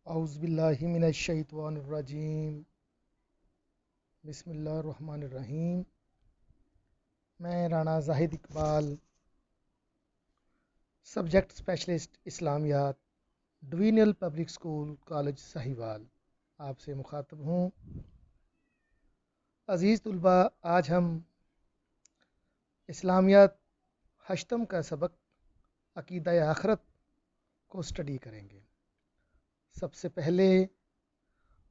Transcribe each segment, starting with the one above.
اعوذ باللہ من الشیطان الرجیم، بسم اللہ الرحمن الرحیم۔ میں رانا زاہد اقبال، سبجیکٹ اسپیشلسٹ اسلامیات، ڈوینل پبلک اسکول کالج سہیوال، آپ سے مخاطب ہوں۔ عزیز طلباء، آج ہم اسلامیات ہشتم کا سبق عقیدہ آخرت کو اسٹڈی کریں گے۔ سب سے پہلے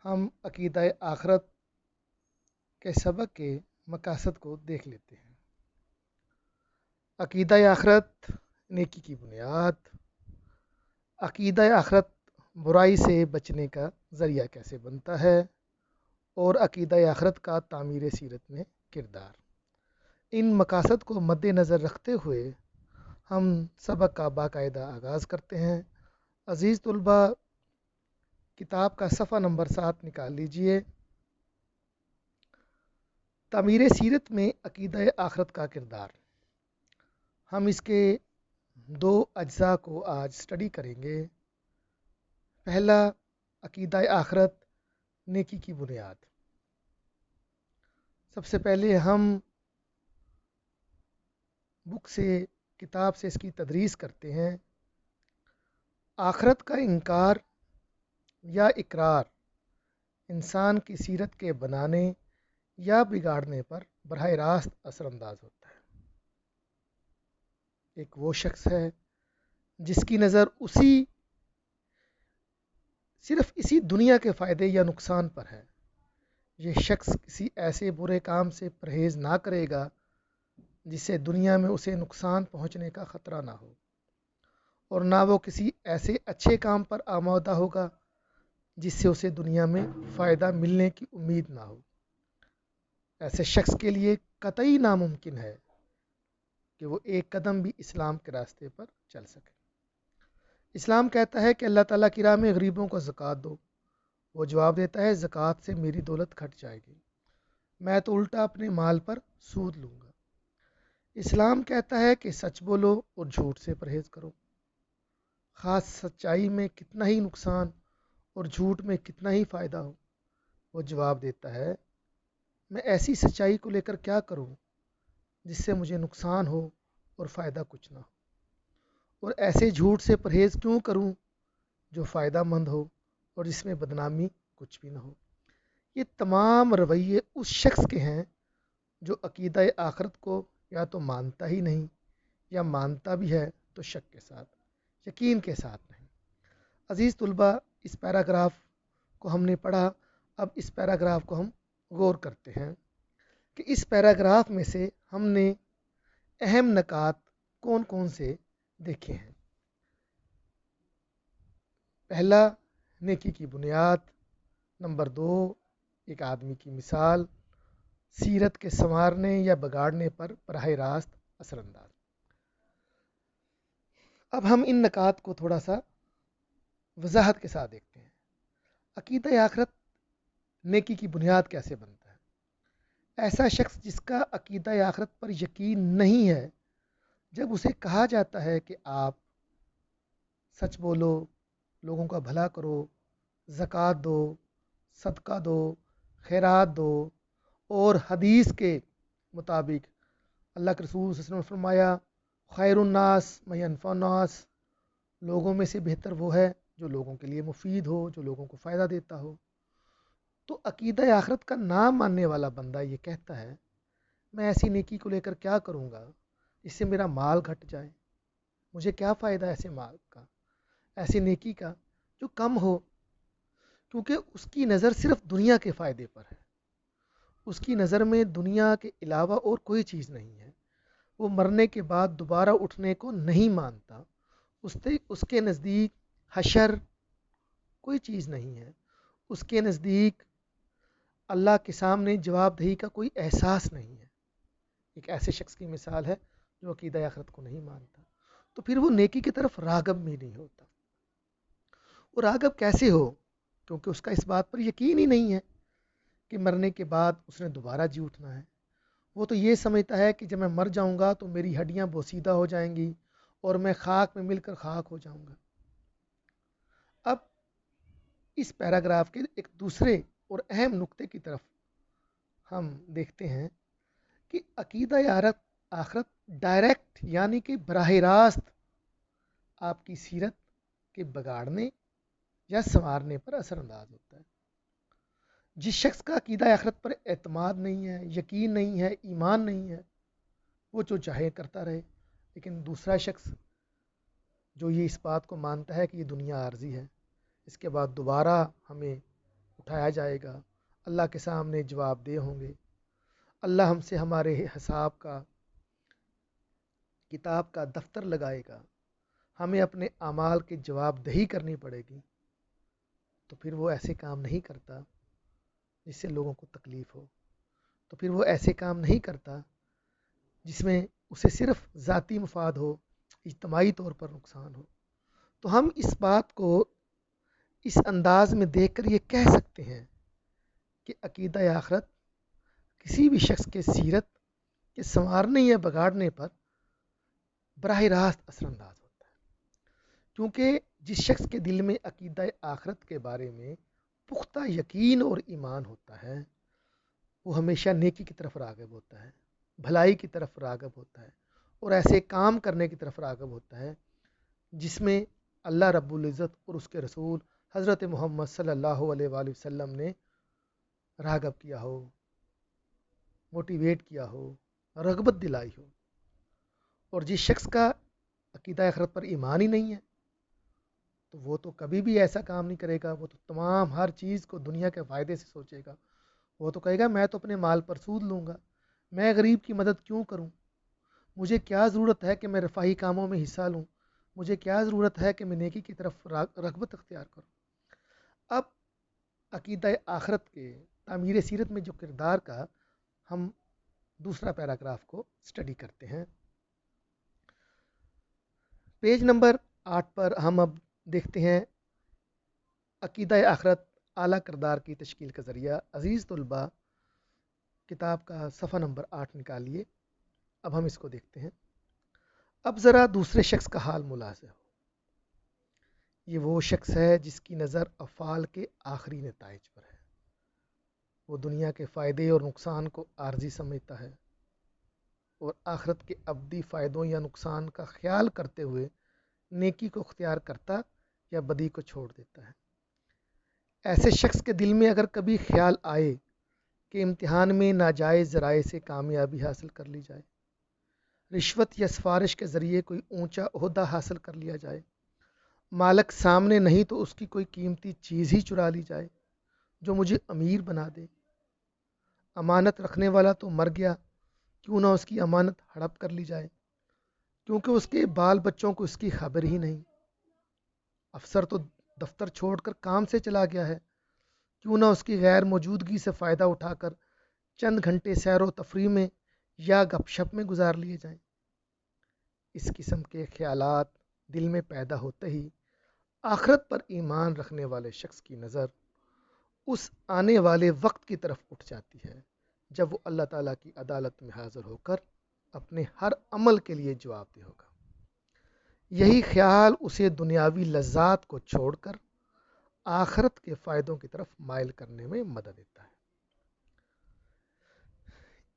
ہم عقیدہ آخرت کے سبق کے مقاصد کو دیکھ لیتے ہیں۔ عقیدہ آخرت نیکی کی بنیاد۔ عقیدہ آخرت برائی سے بچنے کا ذریعہ کیسے بنتا ہے، اور عقیدہ آخرت کا تعمیر سیرت میں کردار۔ ان مقاصد کو مد نظر رکھتے ہوئے ہم سبق کا باقاعدہ آغاز کرتے ہیں۔ عزیز طلباء، کتاب کا صفحہ نمبر 7 نکال لیجئے۔ تعمیر سیرت میں عقیدہ آخرت کا کردار، ہم اس کے دو اجزاء کو آج اسٹڈی کریں گے۔ پہلا، عقیدہ آخرت نیکی کی بنیاد۔ سب سے پہلے ہم بک سے، کتاب سے اس کی تدریس کرتے ہیں۔ آخرت کا انکار یا اقرار انسان کی سیرت کے بنانے یا بگاڑنے پر براہ راست اثر انداز ہوتا ہے۔ ایک وہ شخص ہے جس کی نظر صرف اسی دنیا کے فائدے یا نقصان پر ہے۔ یہ شخص کسی ایسے برے کام سے پرہیز نہ کرے گا جس سے دنیا میں اسے نقصان پہنچنے کا خطرہ نہ ہو، اور نہ وہ کسی ایسے اچھے کام پر آمادہ ہوگا جس سے اسے دنیا میں فائدہ ملنے کی امید نہ ہو۔ ایسے شخص کے لیے قطعی ناممکن ہے کہ وہ ایک قدم بھی اسلام کے راستے پر چل سکے۔ اسلام کہتا ہے کہ اللہ تعالیٰ کی راہ میں غریبوں کو زکوٰۃ دو۔ وہ جواب دیتا ہے، زکوٰۃ سے میری دولت گھٹ جائے گی، میں تو الٹا اپنے مال پر سود لوں گا۔ اسلام کہتا ہے کہ سچ بولو اور جھوٹ سے پرہیز کرو، خاص سچائی میں کتنا ہی نقصان اور جھوٹ میں کتنا ہی فائدہ ہو۔ وہ جواب دیتا ہے، میں ایسی سچائی کو لے کر کیا کروں جس سے مجھے نقصان ہو اور فائدہ کچھ نہ ہو، اور ایسے جھوٹ سے پرہیز کیوں کروں جو فائدہ مند ہو اور جس میں بدنامی کچھ بھی نہ ہو۔ یہ تمام رویے اس شخص کے ہیں جو عقیدہ آخرت کو یا تو مانتا ہی نہیں، یا مانتا بھی ہے تو شک کے ساتھ، یقین کے ساتھ نہیں۔ عزیز طلباء، اس پیراگراف کو ہم نے پڑھا، اب اس پیراگراف کو ہم غور کرتے ہیں کہ اس پیراگراف میں سے ہم نے اہم نکات کون کون سے دیکھے ہیں۔ پہلا، نیکی کی بنیاد۔ نمبر 2، ایک آدمی کی مثال، سیرت کے سنوارنے یا بگاڑنے پر براہ راست اثر انداز۔ اب ہم ان نکات کو تھوڑا سا وضاحت کے ساتھ دیکھتے ہیں۔ عقیدہ آخرت نیکی کی بنیاد کیسے بنتا ہے؟ ایسا شخص جس کا عقیدہ آخرت پر یقین نہیں ہے، جب اسے کہا جاتا ہے کہ آپ سچ بولو، لوگوں کا بھلا کرو، زکوٰۃ دو، صدقہ دو، خیرات دو، اور حدیث کے مطابق اللہ کے رسول صلی اللہ علیہ وسلم نے فرمایا، خیر الناس من ینفع الناس، لوگوں میں سے بہتر وہ ہے جو لوگوں کے لیے مفید ہو، جو لوگوں کو فائدہ دیتا ہو۔ تو عقیدہ آخرت کا نام ماننے والا بندہ یہ کہتا ہے، میں ایسی نیکی کو لے کر کیا کروں گا اس سے میرا مال گھٹ جائے، مجھے کیا فائدہ ایسے مال کا، ایسی نیکی کا جو کم ہو، کیونکہ اس کی نظر صرف دنیا کے فائدے پر ہے۔ اس کی نظر میں دنیا کے علاوہ اور کوئی چیز نہیں ہے۔ وہ مرنے کے بعد دوبارہ اٹھنے کو نہیں مانتا۔ اس کے نزدیک حشر کوئی چیز نہیں ہے۔ اس کے نزدیک اللہ کے سامنے جواب دہی کا کوئی احساس نہیں ہے۔ ایک ایسے شخص کی مثال ہے جو عقیدہ آخرت کو نہیں مانتا، تو پھر وہ نیکی کی طرف راغب بھی نہیں ہوتا۔ اور راغب کیسے ہو؟ کیونکہ اس کا اس بات پر یقین ہی نہیں ہے کہ مرنے کے بعد اس نے دوبارہ جی اٹھنا ہے۔ وہ تو یہ سمجھتا ہے کہ جب میں مر جاؤں گا تو میری ہڈیاں بوسیدہ ہو جائیں گی اور میں خاک میں مل کر خاک ہو جاؤں گا۔ اب اس پیراگراف کے ایک دوسرے اور اہم نقطے کی طرف ہم دیکھتے ہیں کہ عقیدہ آخرت ڈائریکٹ یعنی کہ براہ راست آپ کی سیرت کے بگاڑنے یا سنوارنے پر اثر انداز ہوتا ہے۔ جس شخص کا عقیدہ آخرت پر اعتماد نہیں ہے، یقین نہیں ہے، ایمان نہیں ہے، وہ جو چاہے کرتا رہے۔ لیکن دوسرا شخص جو یہ اس بات کو مانتا ہے کہ یہ دنیا عارضی ہے، اس کے بعد دوبارہ ہمیں اٹھایا جائے گا، اللہ کے سامنے جواب دہ ہوں گے، اللہ ہم سے ہمارے حساب کا کتاب کا دفتر لگائے گا، ہمیں اپنے اعمال کی جواب دہی کرنی پڑے گی، تو پھر وہ ایسے کام نہیں کرتا جس سے لوگوں کو تکلیف ہو، تو پھر وہ ایسے کام نہیں کرتا جس میں اسے صرف ذاتی مفاد ہو، اجتماعی طور پر نقصان ہو۔ تو ہم اس بات کو اس انداز میں دیکھ کر یہ کہہ سکتے ہیں کہ عقیدہ آخرت کسی بھی شخص کے سیرت کے سنوارنے یا بگاڑنے پر براہ راست اثر انداز ہوتا ہے، کیونکہ جس شخص کے دل میں عقیدہ آخرت کے بارے میں پختہ یقین اور ایمان ہوتا ہے، وہ ہمیشہ نیکی کی طرف راغب ہوتا ہے، بھلائی کی طرف راغب ہوتا ہے، اور ایسے کام کرنے کی طرف راغب ہوتا ہے جس میں اللہ رب العزت اور اس کے رسول حضرت محمد صلی اللہ علیہ وآلہ وسلم نے راغب کیا ہو، موٹیویٹ کیا ہو، رغبت دلائی ہو۔ اور جس شخص کا عقیدہ آخرت پر ایمان ہی نہیں ہے، تو وہ تو کبھی بھی ایسا کام نہیں کرے گا، وہ تو تمام ہر چیز کو دنیا کے فائدے سے سوچے گا، وہ تو کہے گا میں تو اپنے مال پر سود لوں گا، میں غریب کی مدد کیوں کروں، مجھے کیا ضرورت ہے کہ میں رفاہی کاموں میں حصہ لوں، مجھے کیا ضرورت ہے کہ میں نیکی کی طرف رغبت اختیار کروں۔ اب عقیدہ آخرت کے تعمیر سیرت میں جو کردار کا ہم دوسرا پیراگراف کو اسٹڈی کرتے ہیں۔ پیج نمبر 8 پر ہم اب دیکھتے ہیں عقیدہ آخرت اعلیٰ کردار کی تشکیل کا ذریعہ۔ عزیز طلباء، کتاب کا صفحہ نمبر 8 نکالیے، اب ہم اس کو دیکھتے ہیں۔ اب ذرا دوسرے شخص کا حال ملاحظہ ہو۔ یہ وہ شخص ہے جس کی نظر افعال کے آخری نتائج پر ہے، وہ دنیا کے فائدے اور نقصان کو عارضی سمجھتا ہے اور آخرت کے ابدی فائدوں یا نقصان کا خیال کرتے ہوئے نیکی کو اختیار کرتا یا بدی کو چھوڑ دیتا ہے۔ ایسے شخص کے دل میں اگر کبھی خیال آئے کہ امتحان میں ناجائز ذرائع سے کامیابی حاصل کر لی جائے، رشوت یا سفارش کے ذریعے کوئی اونچا عہدہ حاصل کر لیا جائے، مالک سامنے نہیں تو اس کی کوئی قیمتی چیز ہی چرا لی جائے جو مجھے امیر بنا دے، امانت رکھنے والا تو مر گیا، کیوں نہ اس کی امانت ہڑپ کر لی جائے، کیونکہ اس کے بال بچوں کو اس کی خبر ہی نہیں، افسر تو دفتر چھوڑ کر کام سے چلا گیا ہے، کیوں نہ اس کی غیر موجودگی سے فائدہ اٹھا کر چند گھنٹے سیر و تفریح میں یا گپ شپ میں گزار لیے جائیں۔ اس قسم کے خیالات دل میں پیدا ہوتے ہی آخرت پر ایمان رکھنے والے شخص کی نظر اس آنے والے وقت کی طرف اٹھ جاتی ہے جب وہ اللہ تعالیٰ کی عدالت میں حاضر ہو کر اپنے ہر عمل کے لیے جواب دہ ہوگا۔ یہی خیال اسے دنیاوی لذات کو چھوڑ کر آخرت کے فائدوں کی طرف مائل کرنے میں مدد دیتا ہے۔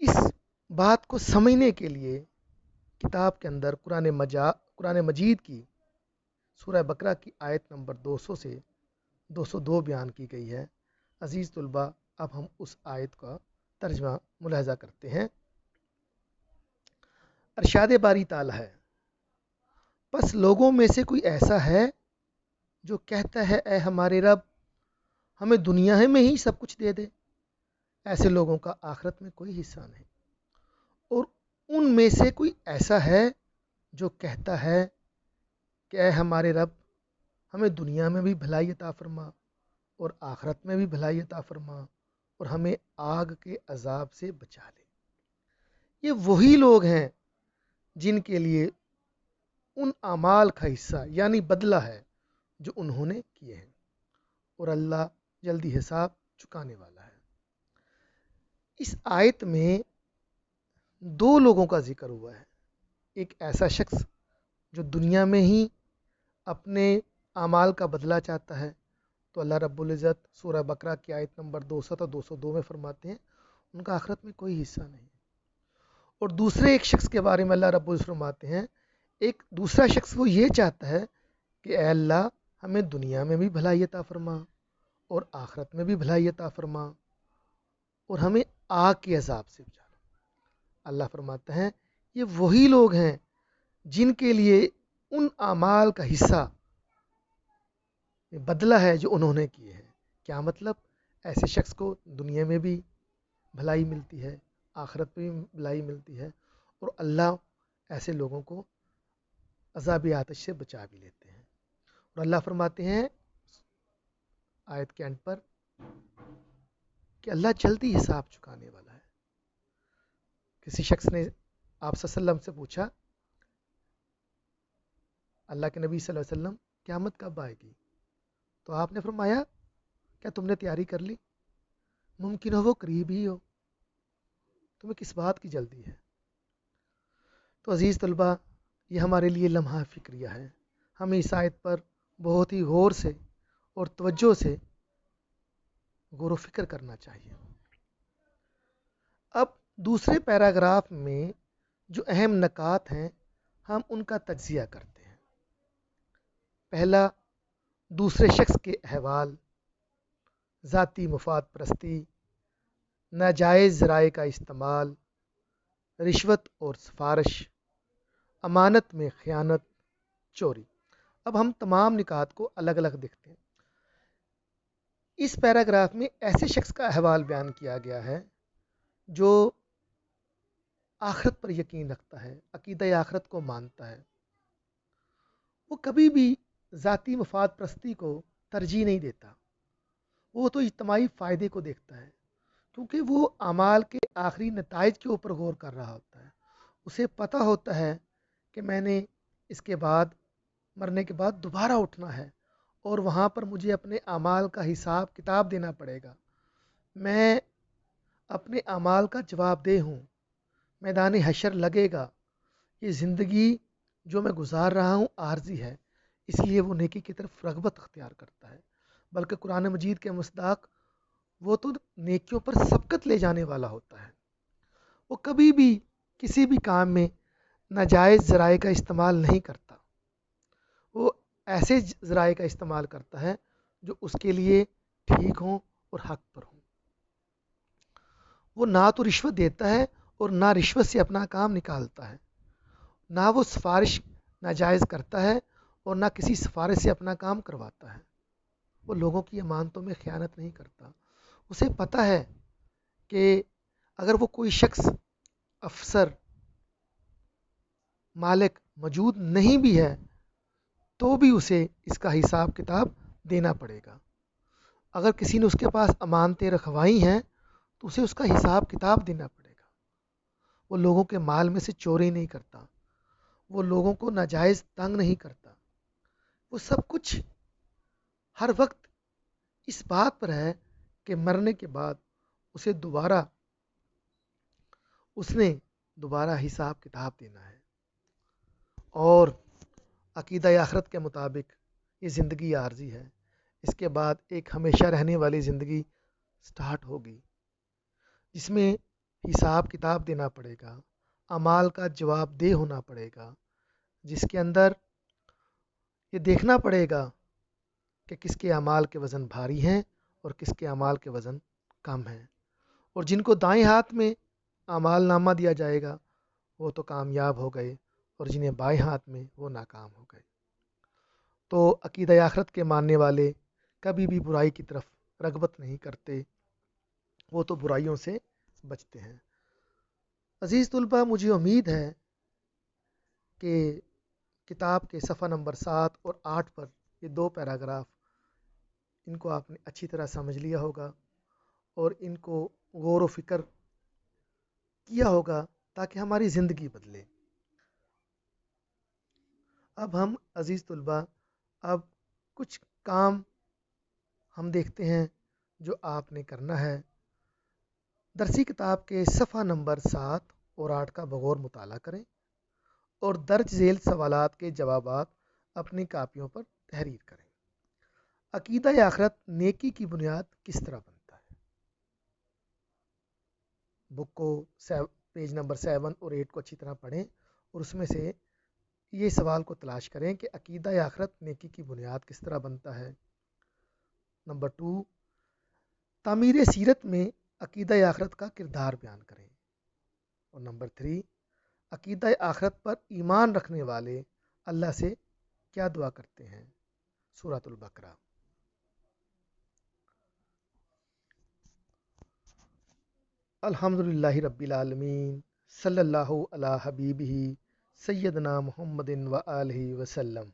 اس بات کو سمجھنے کے لیے کتاب کے اندر قرآن مجید کی سورہ بقرہ کی آیت نمبر 200 سے 202 بیان کی گئی ہے۔ عزیز طلباء، اب ہم اس آیت کا ترجمہ ملاحظہ کرتے ہیں۔ ارشاد باری تعالی ہے، پس لوگوں میں سے کوئی ایسا ہے جو کہتا ہے اے ہمارے رب ہمیں دنیا میں ہی سب کچھ دے دے، ایسے لوگوں کا آخرت میں کوئی حصہ نہیں۔ اور ان میں سے کوئی ایسا ہے جو کہتا ہے کہ اے ہمارے رب ہمیں دنیا میں بھی بھلائی عطا فرما اور آخرت میں بھی بھلائی عطا فرما اور ہمیں آگ کے عذاب سے بچا لے۔ یہ وہی لوگ ہیں جن کے لیے ان اعمال کا حصہ یعنی بدلہ ہے جو انہوں نے کیے ہیں، اور اللہ جلدی حساب چکانے والا ہے۔ اس آیت میں دو لوگوں کا ذکر ہوا ہے، ایک ایسا شخص جو دنیا میں ہی اپنے اعمال کا بدلہ چاہتا ہے تو اللہ رب العزت سورہ بقرہ کی آیت نمبر 200 اور 202 میں فرماتے ہیں ان کا آخرت میں کوئی حصہ نہیں. اور دوسرے ایک شخص کے بارے میں اللہ رب العزت فرماتے ہیں ایک دوسرا شخص وہ یہ چاہتا ہے کہ اے اللہ ہمیں دنیا میں بھی بھلائی عطا فرما اور آخرت میں بھی بھلائی عطا فرما اور ہمیں آگ کے عذاب سے بچا. اللہ فرماتا ہے یہ وہی لوگ ہیں جن کے لیے ان اعمال کا حصہ بدلہ ہے جو انہوں نے کیے ہیں. کیا مطلب؟ ایسے شخص کو دنیا میں بھی بھلائی ملتی ہے، آخرت میں بھی بھلائی ملتی ہے، اور اللہ ایسے لوگوں کو عذاب آتش سے بچا بھی لیتے ہیں. اور اللہ فرماتے ہیں آیت کے اینڈ پر کہ اللہ جلدی حساب چکانے والا ہے. کسی شخص نے آپ صلی اللہ علیہ وسلم سے پوچھا اللہ کے نبی صلی اللہ علیہ وسلم قیامت کب آئے گی؟ تو آپ نے فرمایا کیا تم نے تیاری کر لی؟ ممکن ہو وہ قریب ہی ہو، تمہیں کس بات کی جلدی ہے؟ تو عزیز طلبہ یہ ہمارے لیے لمحہ فکریہ ہے. ہمیں اس آیت پر بہت ہی غور سے اور توجہ سے غور و فکر کرنا چاہیے. اب دوسرے پیراگراف میں جو اہم نکات ہیں ہم ان کا تجزیہ کرتے ہیں. پہلا، دوسرے شخص کے احوال، ذاتی مفاد پرستی، ناجائز ذرائع کا استعمال، رشوت اور سفارش، امانت میں خیانت، چوری. اب ہم تمام نکات کو الگ الگ دیکھتے ہیں. اس پیراگراف میں ایسے شخص کا احوال بیان کیا گیا ہے جو آخرت پر یقین رکھتا ہے، عقیدہ آخرت کو مانتا ہے. وہ کبھی بھی ذاتی مفاد پرستی کو ترجیح نہیں دیتا، وہ تو اجتماعی فائدے کو دیکھتا ہے کیونکہ وہ اعمال کے آخری نتائج کے اوپر غور کر رہا ہوتا ہے. اسے پتہ ہوتا ہے کہ میں نے اس کے بعد مرنے کے بعد دوبارہ اٹھنا ہے اور وہاں پر مجھے اپنے اعمال کا حساب کتاب دینا پڑے گا. میں اپنے اعمال کا جواب دہ ہوں، میدان حشر لگے گا. یہ زندگی جو میں گزار رہا ہوں عارضی ہے، اس لیے وہ نیکی کی طرف رغبت اختیار کرتا ہے. بلکہ قرآن مجید کے مصداق وہ تو نیکیوں پر سبقت لے جانے والا ہوتا ہے. وہ کبھی بھی کسی بھی کام میں ناجائز ذرائع کا استعمال نہیں کرتا، وہ ایسے ذرائع کا استعمال کرتا ہے جو اس کے لیے ٹھیک ہوں اور حق پر ہوں. وہ نہ تو رشوت دیتا ہے اور نہ رشوت سے اپنا کام نکالتا ہے، نہ وہ سفارش ناجائز کرتا ہے اور نہ کسی سفارش سے اپنا کام کرواتا ہے. وہ لوگوں کی امانتوں میں خیانت نہیں کرتا. اسے پتہ ہے کہ اگر وہ کوئی شخص افسر مالک موجود نہیں بھی ہے تو بھی اسے اس کا حساب کتاب دینا پڑے گا. اگر کسی نے اس کے پاس امانتیں رکھوائی ہیں تو اسے اس کا حساب کتاب دینا پڑے گا. وہ لوگوں کے مال میں سے چوری نہیں کرتا، وہ لوگوں کو ناجائز تنگ نہیں کرتا. وہ سب کچھ ہر وقت اس بات پر ہے کہ مرنے کے بعد اسے اس نے دوبارہ حساب کتاب دینا ہے. اور عقیدہ آخرت کے مطابق یہ زندگی عارضی ہے، اس کے بعد ایک ہمیشہ رہنے والی زندگی سٹارٹ ہوگی جس میں حساب کتاب دینا پڑے گا، اعمال کا جواب دہ ہونا پڑے گا، جس کے اندر یہ دیکھنا پڑے گا کہ کس کے اعمال کے وزن بھاری ہیں اور کس کے اعمال کے وزن کم ہیں. اور جن کو دائیں ہاتھ میں اعمال نامہ دیا جائے گا وہ تو کامیاب ہو گئے اور جنہیں بائیں ہاتھ میں وہ ناکام ہو گئے. تو عقیدہ آخرت کے ماننے والے کبھی بھی برائی کی طرف رغبت نہیں کرتے، وہ تو برائیوں سے بچتے ہیں. عزیز طلبہ، مجھے امید ہے کہ کتاب کے صفحہ نمبر 7 اور 8 پر یہ 2 پیراگراف ان کو آپ نے اچھی طرح سمجھ لیا ہوگا اور ان کو غور و فکر کیا ہوگا تاکہ ہماری زندگی بدلے. اب ہم عزیز طلبہ اب کچھ کام ہم دیکھتے ہیں جو آپ نے کرنا ہے. درسی کتاب کے صفحہ نمبر 7 اور 8 کا بغور مطالعہ کریں اور درج ذیل سوالات کے جوابات اپنی کاپیوں پر تحریر کریں. عقیدہ آخرت نیکی کی بنیاد کس طرح بنتا ہے؟ بک کو پیج نمبر 7 اور 8 کو اچھی طرح پڑھیں اور اس میں سے یہ سوال کو تلاش کریں کہ عقیدہ آخرت نیکی کی بنیاد کس طرح بنتا ہے۔ نمبر 2، تعمیر سیرت میں عقیدہ آخرت کا کردار بیان کریں۔ اور نمبر 3، عقیدہ آخرت پر ایمان رکھنے والے اللہ سے کیا دعا کرتے ہیں؟ سورۃ البقرہ۔ الحمدللہ رب العالمین، صلی اللہ علی حبیبہ سیدنا محمد و آلہ وسلم۔